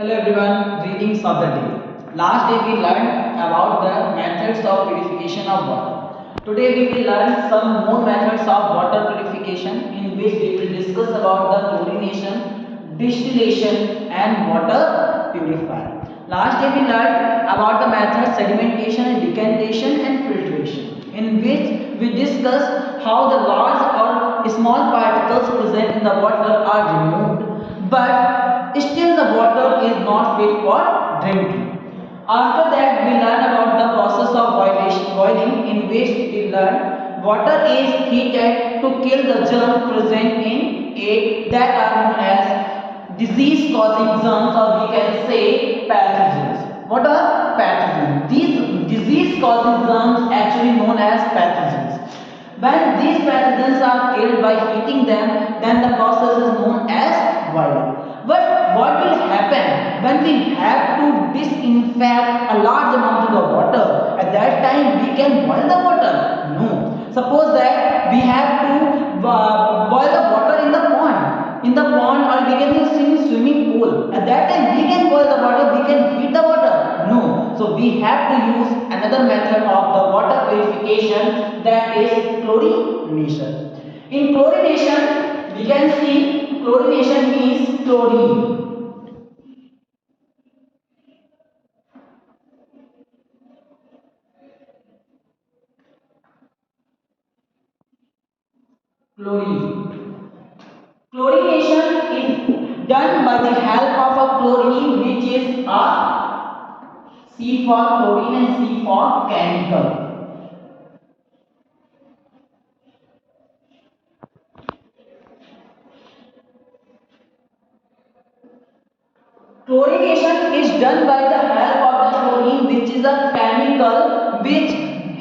Hello everyone, greetings of the day. Last day we learned about the methods of purification of water. Today we will learn some more methods of water purification in which we will discuss about the chlorination, distillation and water purifier. Last day we learned about the methods sedimentation and decantation and filtration, in which we discussed how the large or small particles present in the water are removed, but still the water is not fit for drinking. After that we learn about the process of boiling, in which we learn water is heated to kill the germs present in it that are known as disease causing germs, or we can say pathogens. What are pathogens? These disease causing germs actually known as pathogens. When these pathogens are killed by heating them, then the process is known as boiling. But what will happen when we have to disinfect a large amount of the water? At that time we can boil the water? No. Suppose that we have to boil the water in the pond, or we can use swimming pool. At that time we can boil the water, we can heat the water? No. So we have to use another method of the water purification, that is chlorination. In chlorination we can see chlorination means chlorine. Chlorine. Chlorination is done by the help of a chlorine, which is a C for chlorine and C for chemical. Chlorination is done by the help of the chlorine, which is a chemical which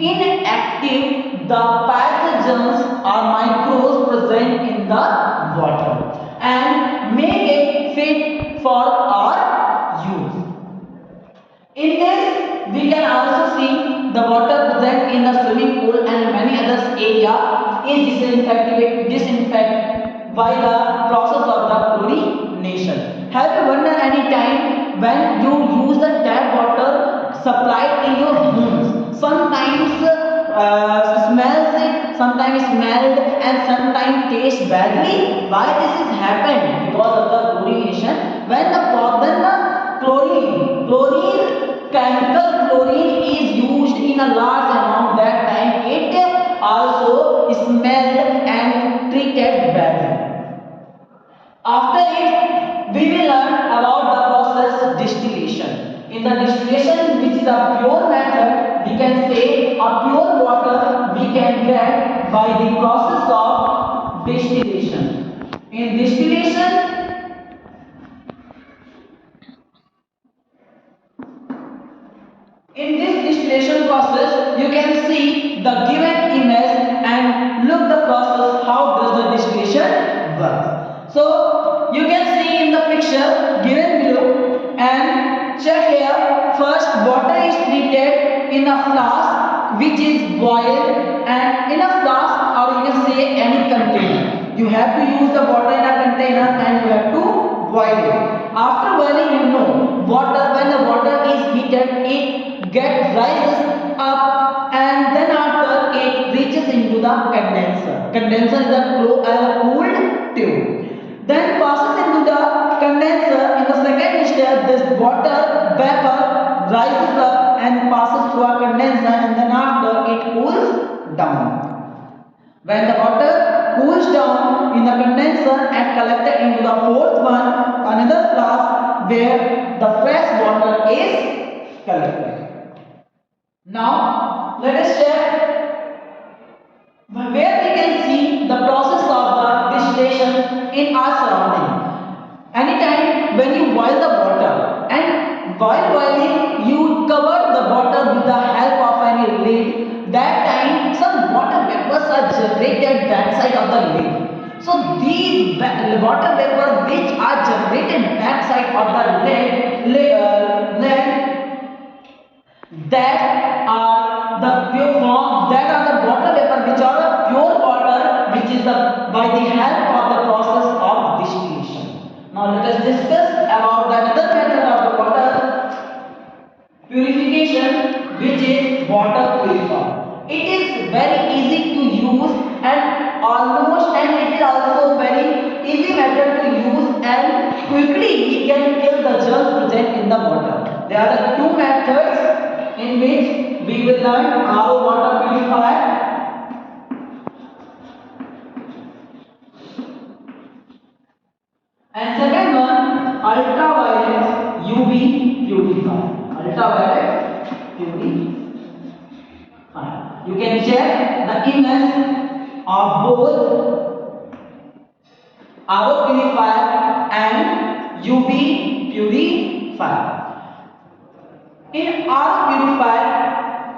inactive the pathogens or microbes present in the water and make it fit for our use. In this we can also see the water present in the swimming pool and many other area is disinfected by the process of the chlorination. Have you wondered any time when you use the tap water supplied in your homes? Sometimes smells it, sometimes smelled, and sometimes tastes badly. Why this is happened? Because of the chlorination. When the chemical chlorine is used in a large amount, that time it also smelled and treated badly. After it, we will learn about the process distillation. In the distillation, which is a pure method, we can say a pure water we can get by the process of distillation. In distillation, in this distillation process, you can see the given image and look the process how does the distillation work. So you can see in the picture given below and check here. First, water is treated in a flask which is boiled, and in a flask, or you can say any container. You have to use the water in a container and you have to boil it. After boiling, you know water, when the water is heated, it rises up, and then after it reaches into the condenser. Condenser is a cooled tube. Then passes into the condenser. In the second step, this water vapor rises up and passes through a condenser, and then after it cools down. When the water cools down in the condenser and collected into the fourth one, another flask where the fresh water is collected. Now let us check where we can see the process of the distillation in our surrounding. Anytime when you boil the water, and while boiling you cover the water with the help of any lid, that time some water vapors are generated backside of the lid. So these water vapors which are generated backside of the lid, that are the pure form, that are the water vapor which are pure water, which is by the help of the process of distillation. Now let us discuss about the another method of quickly we can kill the germs present in the water. There are the two methods in which we will learn RO water purifier and second one ultraviolet UV purifier. Ultraviolet UV. You can check the image of both RO purifier and UV purifier. In RO purifier,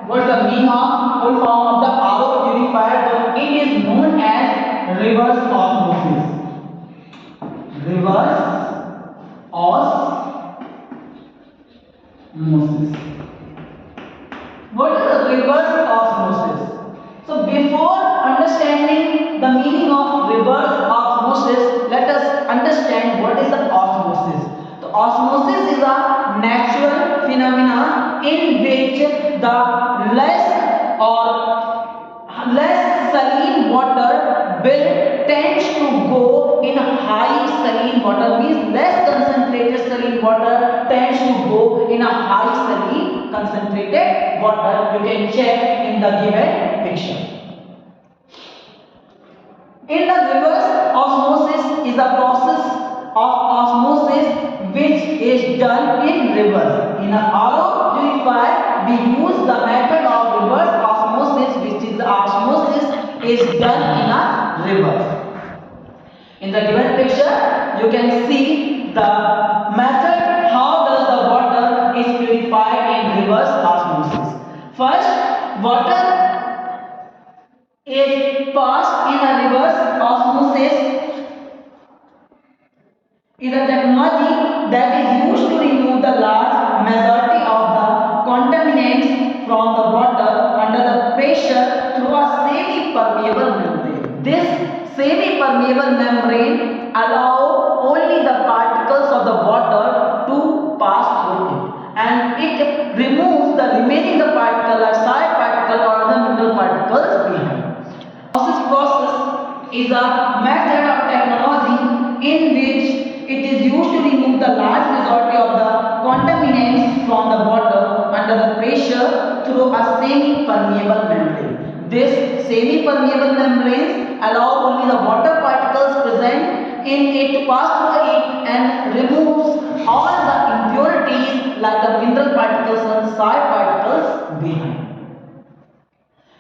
what's the meaning of full form of the RO purifier? So it is known as reverse osmosis. Reverse osmosis. What is the reverse osmosis? So before understanding the meaning of reverse osmosis, let us understand what is the osmosis. The osmosis is a natural phenomena in which the less saline water will tends to go in high saline water, means less concentrated saline water tends to go in a high saline concentrated water. You can check in the given picture. In the reverse osmosis is a process of osmosis which is done in reverse. In a RO purifier, we use the method of reverse osmosis, which is osmosis is done in a reverse. In the given picture, you can see the method how does the water is purified in reverse osmosis. First, water is passed in a reverse osmosis is a technology that is used to remove the large majority of the contaminants from the water under the pressure through a semi-permeable membrane. This semi-permeable membrane allows only the particles of the water to pass through it, and it removes the remaining particle like side particle or other mineral particles behind. Osmosis process is a method of technology in which it is used to remove the large majority of the contaminants from the water under the pressure through a semi-permeable membrane. This semi-permeable membrane allows only the water particles present in it to pass through it and removes all the impurities like the mineral particles and side particles behind.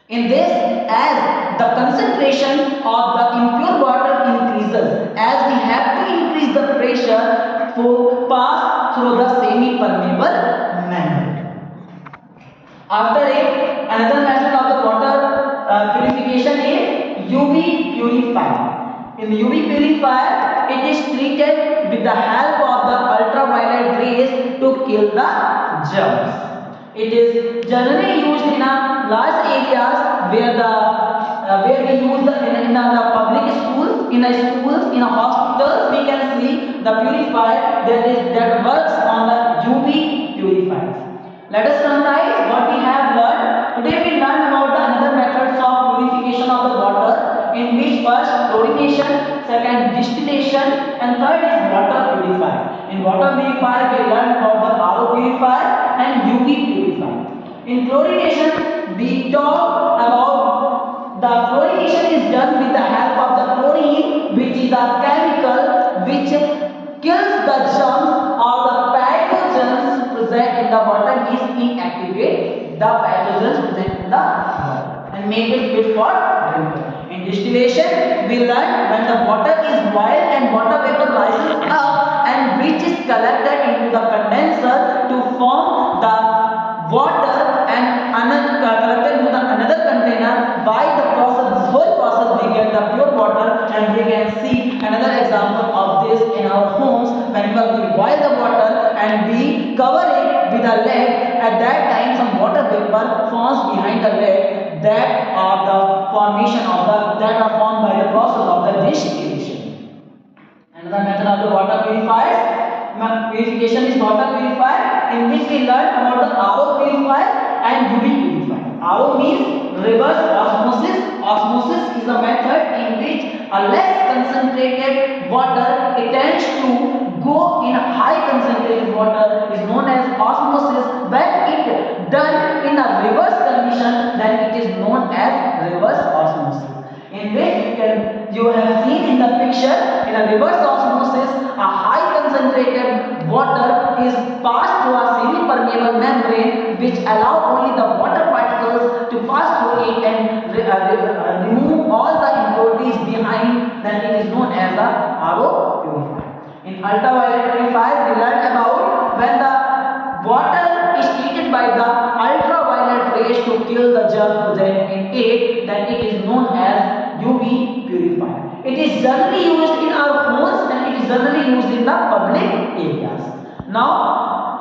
In this, as the concentration of the impure water increases, as we have to increase the pressure to pass through the semi-permeable membrane. After it, another method of the water purification is UV purifier. In UV purifier, it is treated with the help of the ultraviolet rays to kill the germs. It is generally used in a large areas where we use in the public schools, in a hospitals. We can see the purifier that works on the UV purifiers. Let us summarize what we have learned. Today we learned about the another methods of purification of the water, in which first chlorination, second distillation, and third is water purifier. In water purifier we learned about the RO purifier and UV purifier. In chlorination we talk about the chlorination is done with the help of the chlorine, which is a chemical which kills the germs or the pathogens present in the water, is inactivate the pathogens present in the water and make it fit for drinking. In distillation, we learn when the water is boiled and water vapor rises up and which is collected into the condenser to form the water and collected into another container. By the process, this whole process, we get the pure water, and we can see another example of this in our homes. Whenever we boil the water and we cover it with a lead, at that time some water vapor forms behind the lead that are the formation of that are formed by the process of the distillation. Another method of the water purification is water purifier, in which we learn about the RO purifier and UV purifier. RO means reverse osmosis. Osmosis is a method in which a less concentrated water it tends to go water is known as osmosis. When it done in a reverse condition, then it is known as reverse osmosis. In which you have seen in the picture, in a reverse osmosis, a high concentrated water is passed through a semi-permeable membrane which allow only the water particles to pass through it and remove all the impurities behind. Then it is known as the RO purifier. In ultraviolet purifier, we learned about when the water is treated by the ultraviolet rays to kill the germs present in it, then it is known as UV purifier. It is generally used in our homes and it is generally used in the public areas. Now,